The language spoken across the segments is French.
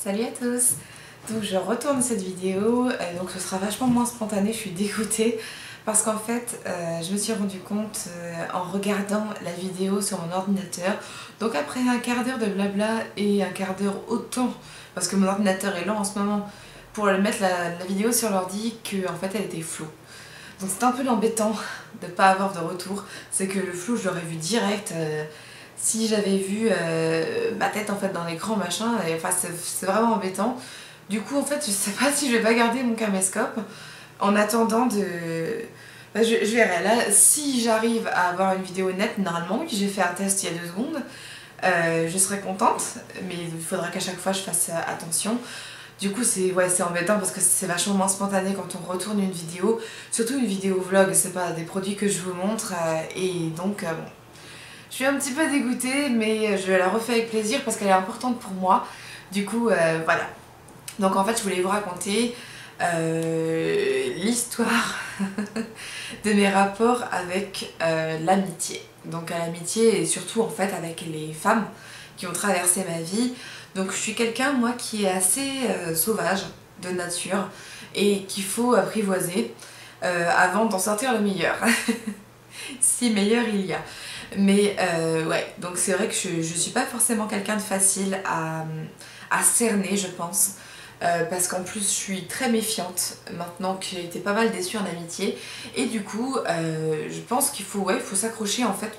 Salut à tous. Donc je retourne cette vidéo, donc ce sera vachement moins spontané, je suis dégoûtée parce qu'en fait je me suis rendu compte en regardant la vidéo sur mon ordinateur, donc après un quart d'heure de blabla et un quart d'heure autant, parce que mon ordinateur est lent en ce moment, pour mettre la vidéo sur l'ordi, que en fait elle était floue. Donc c'est un peu embêtant de ne pas avoir de retour, c'est que le flou je l'aurais vu direct. Si j'avais vu ma tête en fait dans l'écran machin, et, enfin c'est vraiment embêtant. Du coup en fait je sais pas si je vais pas garder mon caméscope en attendant de... je verrai là, si j'arrive à avoir une vidéo nette, normalement, j'ai fait un test il y a 2 secondes, je serai contente, mais il faudra qu'à chaque fois je fasse attention. Du coup c'est embêtant parce que c'est vachement moins spontané quand on retourne une vidéo, surtout une vidéo vlog, c'est pas des produits que je vous montre, et donc bon. Je suis un petit peu dégoûtée, mais je la refais avec plaisir parce qu'elle est importante pour moi. Du coup, voilà. Donc en fait, je voulais vous raconter l'histoire de mes rapports avec l'amitié. Donc à l'amitié et surtout en fait avec les femmes qui ont traversé ma vie. Donc je suis quelqu'un, moi, qui est assez sauvage de nature et qu'il faut apprivoiser avant d'en sortir le meilleur. Si meilleur il y a. Mais ouais, donc c'est vrai que je suis pas forcément quelqu'un de facile à cerner, je pense. Parce qu'en plus je suis très méfiante maintenant que j'ai été pas mal déçue en amitié. Et du coup, je pense qu'il faut, faut s'accrocher en fait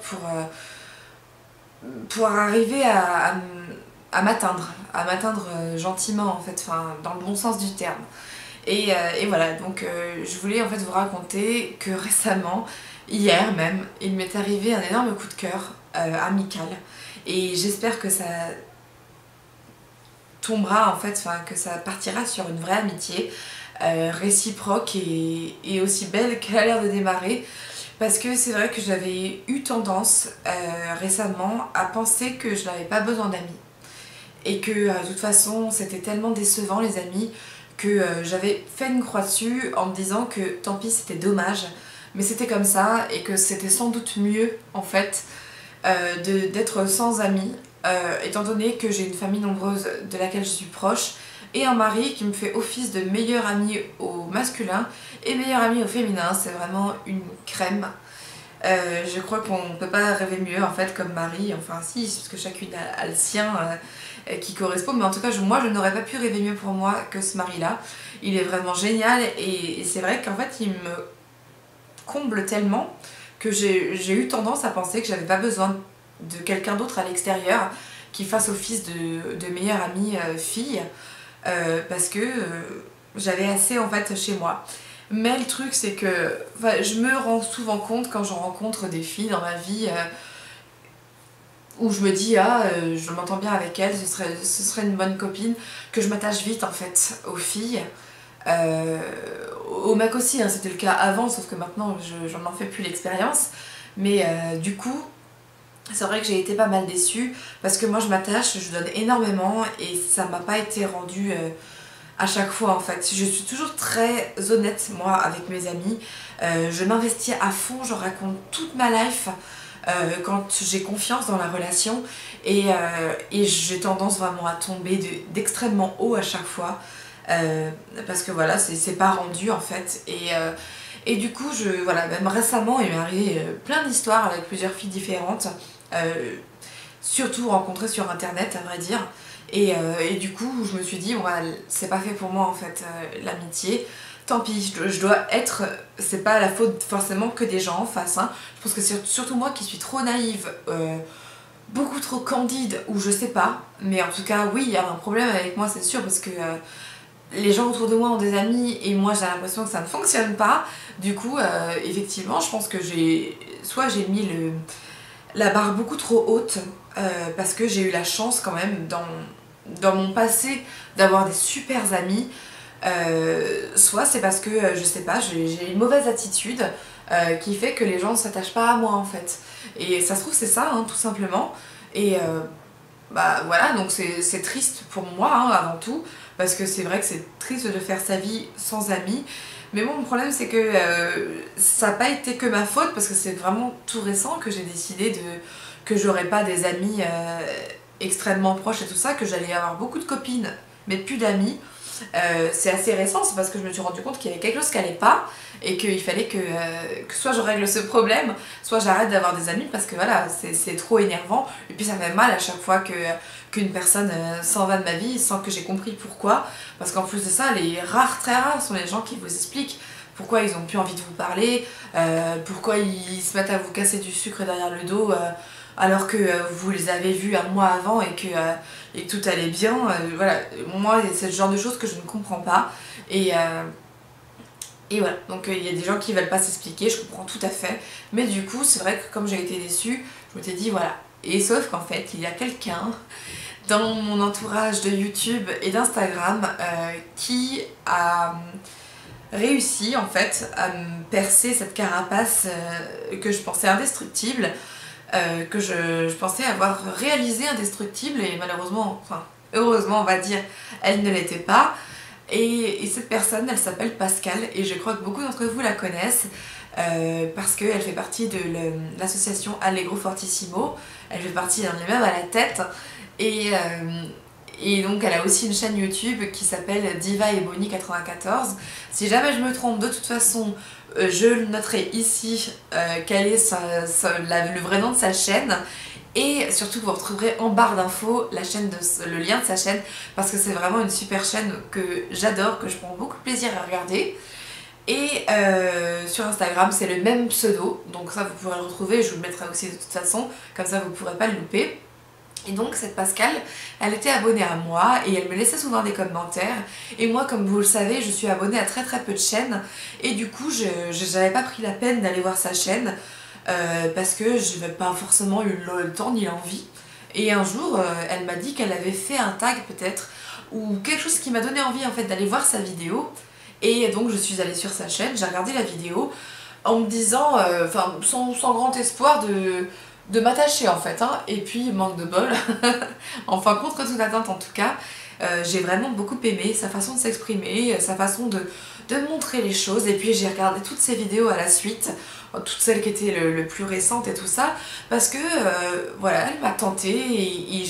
pour arriver à m'atteindre gentiment en fait, enfin dans le bon sens du terme. Et voilà, donc je voulais en fait vous raconter que récemment, hier même, il m'est arrivé un énorme coup de cœur amical. Et j'espère que ça tombera en fait, enfin que ça partira sur une vraie amitié réciproque et aussi belle qu'elle a l'air de démarrer. Parce que c'est vrai que j'avais eu tendance récemment à penser que je n'avais pas besoin d'amis. Et que de toute façon c'était tellement décevant les amis que j'avais fait une croix dessus en me disant que tant pis, c'était dommage, mais c'était comme ça et que c'était sans doute mieux en fait d'être sans amis, étant donné que j'ai une famille nombreuse de laquelle je suis proche et un mari qui me fait office de meilleur ami au masculin et meilleur ami au féminin. C'est vraiment une crème. Je crois qu'on ne peut pas rêver mieux en fait comme mari, enfin si, parce que chacune a le sien qui correspond, mais en tout cas moi je n'aurais pas pu rêver mieux pour moi que ce mari là. Il est vraiment génial et c'est vrai qu'en fait il me comble tellement que j'ai eu tendance à penser que j'avais pas besoin de quelqu'un d'autre à l'extérieur qui fasse office de meilleure amie fille, parce que j'avais assez en fait chez moi. Mais le truc c'est que je me rends souvent compte quand je rencontre des filles dans ma vie où je me dis je m'entends bien avec elle, ce serait une bonne copine, que je m'attache vite en fait aux filles. Au mec aussi, hein, c'était le cas avant, sauf que maintenant j'en fais plus l'expérience. Mais du coup, c'est vrai que j'ai été pas mal déçue parce que moi je m'attache, je donne énormément et ça m'a pas été rendu à chaque fois en fait. Je suis toujours très honnête moi avec mes amis, je m'investis à fond, je raconte toute ma life quand j'ai confiance dans la relation et j'ai tendance vraiment à tomber d'extrêmement haut à chaque fois. Parce que voilà, c'est pas rendu en fait et du coup voilà, même récemment il m'est arrivé plein d'histoires avec plusieurs filles différentes, surtout rencontrées sur internet à vrai dire, et du coup je me suis dit bon, c'est pas fait pour moi en fait, l'amitié, tant pis, je dois être, c'est pas la faute forcément que des gens en face, hein. Je pense que c'est surtout moi qui suis trop naïve, beaucoup trop candide, ou je sais pas, mais en tout cas oui, il y a un problème avec moi c'est sûr, parce que les gens autour de moi ont des amis et moi j'ai l'impression que ça ne fonctionne pas. Du coup, effectivement, je pense que j'ai mis la barre beaucoup trop haute, parce que j'ai eu la chance quand même dans mon passé d'avoir des super amis. Soit c'est parce que, je sais pas, j'ai une mauvaise attitude qui fait que les gens ne s'attachent pas à moi en fait. Et ça se trouve c'est ça, hein, tout simplement. Et bah voilà, donc c'est triste pour moi, hein, avant tout, parce que c'est vrai que c'est triste de faire sa vie sans amis. Mais bon, le problème c'est que ça n'a pas été que ma faute, parce que c'est vraiment tout récent que j'ai décidé que j'aurais pas des amis extrêmement proches et tout ça, que j'allais avoir beaucoup de copines mais plus d'amis. C'est assez récent, c'est parce que je me suis rendu compte qu'il y avait quelque chose qui allait pas et qu'il fallait que soit je règle ce problème, soit j'arrête d'avoir des amis parce que voilà, c'est trop énervant et puis ça me fait mal à chaque fois qu'une personne s'en va de ma vie sans que j'ai compris pourquoi, parce qu'en plus de ça, très rares sont les gens qui vous expliquent pourquoi ils ont plus envie de vous parler, pourquoi ils se mettent à vous casser du sucre derrière le dos alors que vous les avez vus un mois avant et que tout allait bien. Voilà, moi c'est le genre de choses que je ne comprends pas et voilà, donc il y a des gens qui veulent pas s'expliquer, je comprends tout à fait, mais du coup c'est vrai que comme j'ai été déçue, je m'étais dit voilà, et sauf qu'en fait il y a quelqu'un dans mon entourage de YouTube et d'Instagram qui a réussi en fait à me percer cette carapace que je pensais indestructible, que je pensais avoir réalisé indestructible et malheureusement, enfin heureusement on va dire, elle ne l'était pas. Et cette personne, elle s'appelle Pascal et je crois que beaucoup d'entre vous la connaissent parce qu'elle fait partie de l'association Allegro Fortissimo, elle fait partie d'un même à la tête et donc elle a aussi une chaîne YouTube qui s'appelle Diva et Bonnie 94. Si jamais je me trompe, de toute façon, je noterai ici quel est le vrai nom de sa chaîne. Et surtout vous retrouverez en barre d'infos le lien de sa chaîne parce que c'est vraiment une super chaîne que j'adore, que je prends beaucoup de plaisir à regarder. Et sur Instagram c'est le même pseudo, donc ça vous pourrez le retrouver, je vous le mettrai aussi de toute façon, comme ça vous ne pourrez pas le louper. Et donc cette Pascal, elle était abonnée à moi et elle me laissait souvent des commentaires. Et moi, comme vous le savez, je suis abonnée à très peu de chaînes. Et du coup, je n'avais pas pris la peine d'aller voir sa chaîne parce que je n'avais pas forcément eu le temps ni l'envie. Et un jour, elle m'a dit qu'elle avait fait un tag peut-être, ou quelque chose qui m'a donné envie en fait d'aller voir sa vidéo. Et donc je suis allée sur sa chaîne, j'ai regardé la vidéo en me disant, sans grand espoir de m'attacher en fait, hein. Et puis manque de bol, enfin contre toute attente en tout cas, j'ai vraiment beaucoup aimé sa façon de s'exprimer, sa façon de montrer les choses, et puis j'ai regardé toutes ses vidéos à la suite, toutes celles qui étaient le plus récentes et tout ça, parce que voilà, elle m'a tenté et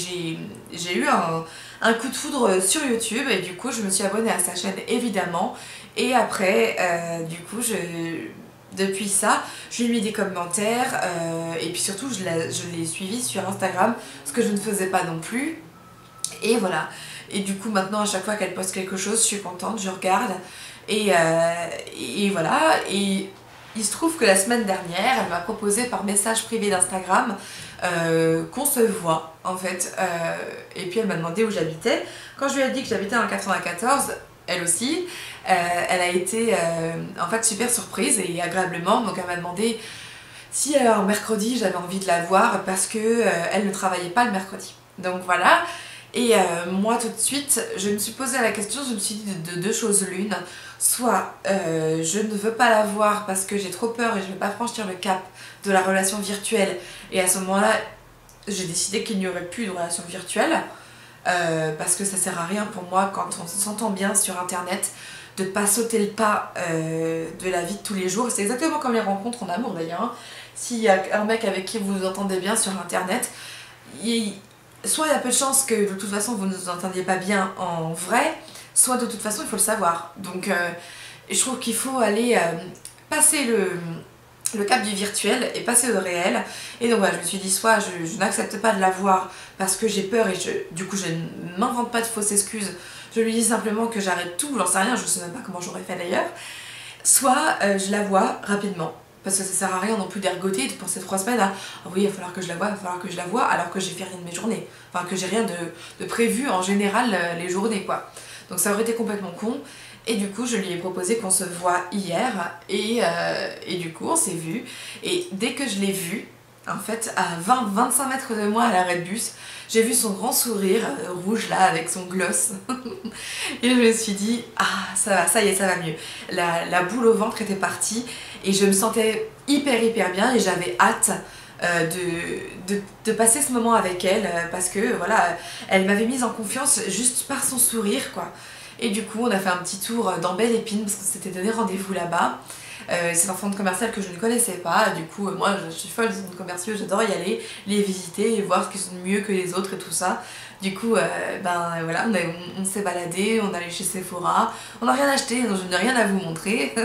j'ai eu un coup de foudre sur YouTube et du coup je me suis abonnée à sa chaîne évidemment, et après du coup depuis ça, je lui ai mis des commentaires et puis surtout je l'ai suivie sur Instagram, ce que je ne faisais pas non plus. Et voilà. Et du coup maintenant à chaque fois qu'elle poste quelque chose, je suis contente, je regarde. Et voilà. Et il se trouve que la semaine dernière, elle m'a proposé par message privé d'Instagram qu'on se voit en fait. Et puis elle m'a demandé où j'habitais. Quand je lui ai dit que j'habitais dans le 94, elle aussi, elle a été en fait super surprise et agréablement. Donc elle m'a demandé si un mercredi j'avais envie de la voir parce que elle ne travaillait pas le mercredi. Donc voilà. Et moi tout de suite je me suis posé la question, je me suis dit de deux choses l'une. Soit je ne veux pas la voir parce que j'ai trop peur et je ne veux pas franchir le cap de la relation virtuelle, et à ce moment là j'ai décidé qu'il n'y aurait plus de relation virtuelle. Parce que ça sert à rien pour moi quand on s'entend bien sur internet de pas sauter le pas de la vie de tous les jours. C'est exactement comme les rencontres en amour d'ailleurs, hein. S'il y a un mec avec qui vous vous entendez bien sur internet, soit il y a peu de chances que de toute façon vous ne vous entendiez pas bien en vrai, soit de toute façon il faut le savoir. Donc je trouve qu'il faut aller passer le cap du virtuel et passer au réel. Et donc voilà, je me suis dit soit je n'accepte pas de la voir parce que j'ai peur et du coup je ne m'invente pas de fausses excuses, je lui dis simplement que j'arrête tout, j'en sais rien, je sais même pas comment j'aurais fait d'ailleurs, soit je la vois rapidement. Parce que ça sert à rien non plus d'ergoter et de penser 3 semaines à « Ah oui, il va falloir que je la voie, il va falloir que je la voie » alors que j'ai fait rien de mes journées. Enfin, que j'ai rien de prévu en général les journées quoi. Donc ça aurait été complètement con. Et du coup je lui ai proposé qu'on se voit hier et du coup on s'est vu. Et dès que je l'ai vu, en fait à 20-25 mètres de moi à l'arrêt de bus, j'ai vu son grand sourire rouge là avec son gloss et je me suis dit ah ça va, ça y est, ça va mieux. La boule au ventre était partie et je me sentais hyper bien et j'avais hâte de passer ce moment avec elle parce que voilà, elle m'avait mise en confiance juste par son sourire quoi. Et du coup on a fait un petit tour dans Belle Épine parce qu'on s'était donné rendez-vous là-bas. C'est un centre commercial que je ne connaissais pas, du coup moi je suis folle des centres commerciaux, j'adore y aller, les visiter et voir ce qui sont mieux que les autres et tout ça. Du coup ben voilà, on s'est baladé, on est allé chez Sephora, on n'a rien acheté, donc je n'ai rien à vous montrer.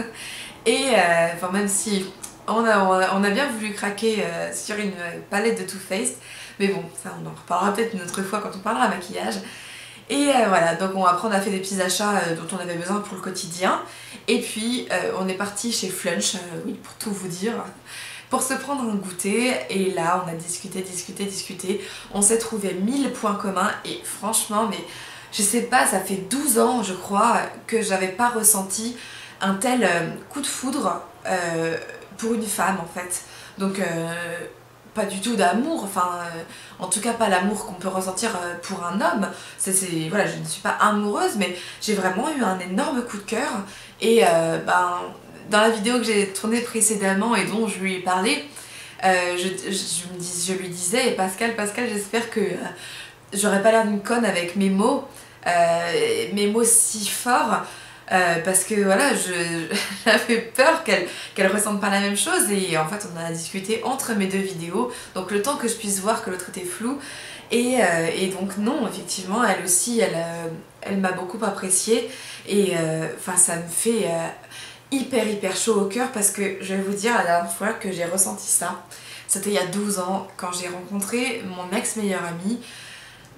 Et enfin même si on a bien voulu craquer sur une palette de Too Faced, mais bon, ça on en reparlera peut-être une autre fois quand on parlera maquillage. Et voilà, donc après on a fait des petits achats dont on avait besoin pour le quotidien. Et puis on est parti chez Flunch, oui pour tout vous dire, pour se prendre un goûter. Et là on a discuté, on s'est trouvé 1000 points communs. Et franchement, mais je sais pas, ça fait 12 ans je crois que j'avais pas ressenti un tel coup de foudre pour une femme en fait. Donc pas du tout d'amour, enfin en tout cas pas l'amour qu'on peut ressentir pour un homme. Voilà, je ne suis pas amoureuse, mais j'ai vraiment eu un énorme coup de cœur. Et ben, dans la vidéo que j'ai tournée précédemment et dont je lui ai parlé, je lui disais, Pascal, j'espère que j'aurais pas l'air d'une conne avec mes mots si forts. Parce que voilà, j'avais peur qu'elle ressente pas la même chose. Et en fait on a discuté entre mes deux vidéos, donc le temps que je puisse voir que l'autre était flou. Et donc non, effectivement elle aussi elle m'a beaucoup appréciée. Et enfin ça me fait hyper chaud au cœur, parce que je vais vous dire, la dernière fois que j'ai ressenti ça, c'était il y a 12 ans quand j'ai rencontré mon ex meilleur ami,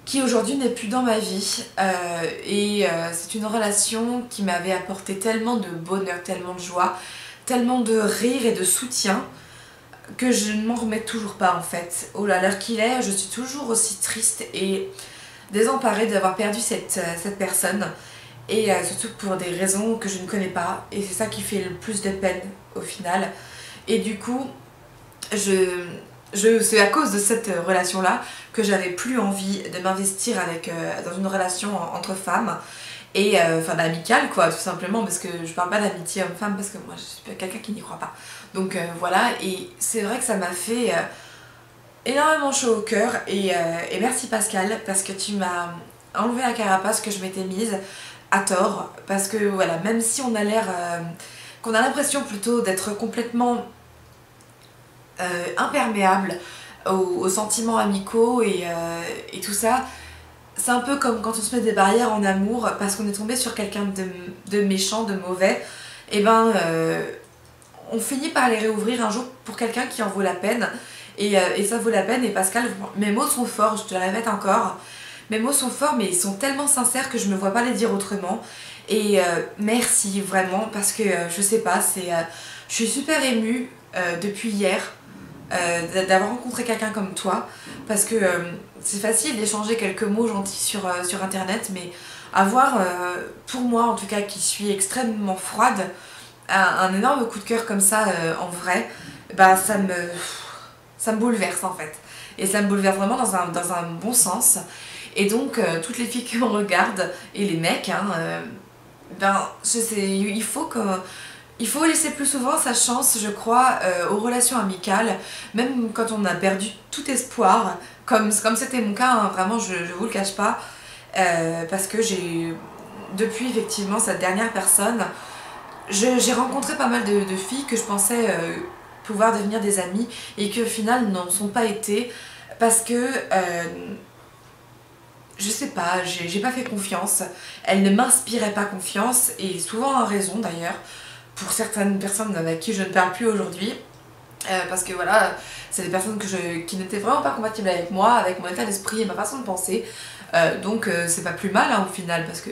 qui aujourd'hui n'est plus dans ma vie. C'est une relation qui m'avait apporté tellement de bonheur, tellement de joie, tellement de rire et de soutien, que je ne m'en remets toujours pas en fait. Oh là, l'heure qu'il est, je suis toujours aussi triste et désemparée d'avoir perdu cette personne, et surtout pour des raisons que je ne connais pas, et c'est ça qui fait le plus de peine au final. Et du coup, c'est à cause de cette relation-là que j'avais plus envie de m'investir dans une relation entre femmes, et enfin d'amicale quoi, tout simplement, parce que je parle pas d'amitié homme-femme parce que moi je suis quelqu'un qui n'y croit pas. Donc voilà, et c'est vrai que ça m'a fait énormément chaud au cœur, et merci Pascal, parce que tu m'as enlevé la carapace que je m'étais mise à tort, parce que voilà, même si on a l'air qu'on a l'impression plutôt d'être complètement imperméable aux sentiments amicaux et tout ça, c'est un peu comme quand on se met des barrières en amour parce qu'on est tombé sur quelqu'un de méchant, de mauvais. Et ben on finit par les réouvrir un jour pour quelqu'un qui en vaut la peine, et ça vaut la peine. Et Pascal, mes mots sont forts, je te le répète encore, mes mots sont forts, mais ils sont tellement sincères que je me vois pas les dire autrement. Et merci vraiment, parce que je sais pas, je suis super émue depuis hier d'avoir rencontré quelqu'un comme toi, parce que c'est facile d'échanger quelques mots gentils sur internet, mais avoir pour moi en tout cas, qui suis extrêmement froide, un énorme coup de cœur comme ça en vrai, bah ça me bouleverse en fait, et ça me bouleverse vraiment dans un bon sens. Et donc toutes les filles qui me regardent, et les mecs hein, ben je sais, il faut laisser plus souvent sa chance, je crois, aux relations amicales, même quand on a perdu tout espoir, comme c'était mon cas, hein, vraiment je vous le cache pas, parce que depuis effectivement cette dernière personne, j'ai rencontré pas mal de filles que je pensais pouvoir devenir des amies, et qui au final n'en sont pas été, parce que je sais pas, j'ai pas fait confiance, elles ne m'inspiraient pas confiance, et souvent à raison d'ailleurs, pour certaines personnes avec qui je ne parle plus aujourd'hui, parce que voilà, c'est des personnes qui n'étaient vraiment pas compatibles avec moi, avec mon état d'esprit et ma façon de penser. Donc c'est pas plus mal hein, au final, parce que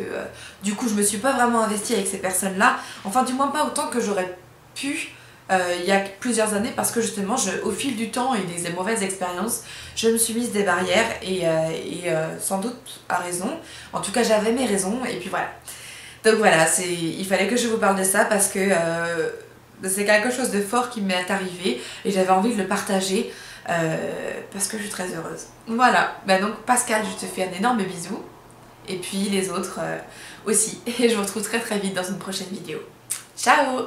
du coup je me suis pas vraiment investie avec ces personnes là, enfin du moins pas autant que j'aurais pu il y a plusieurs années, parce que justement au fil du temps et des mauvaises expériences, je me suis mise des barrières, et sans doute à raison, en tout cas j'avais mes raisons, et puis voilà. Donc voilà, il fallait que je vous parle de ça, parce que c'est quelque chose de fort qui m'est arrivé, et j'avais envie de le partager, parce que je suis très heureuse. Voilà, bah donc Pascal, je te fais un énorme bisou, et puis les autres aussi, et je vous retrouve très vite dans une prochaine vidéo. Ciao!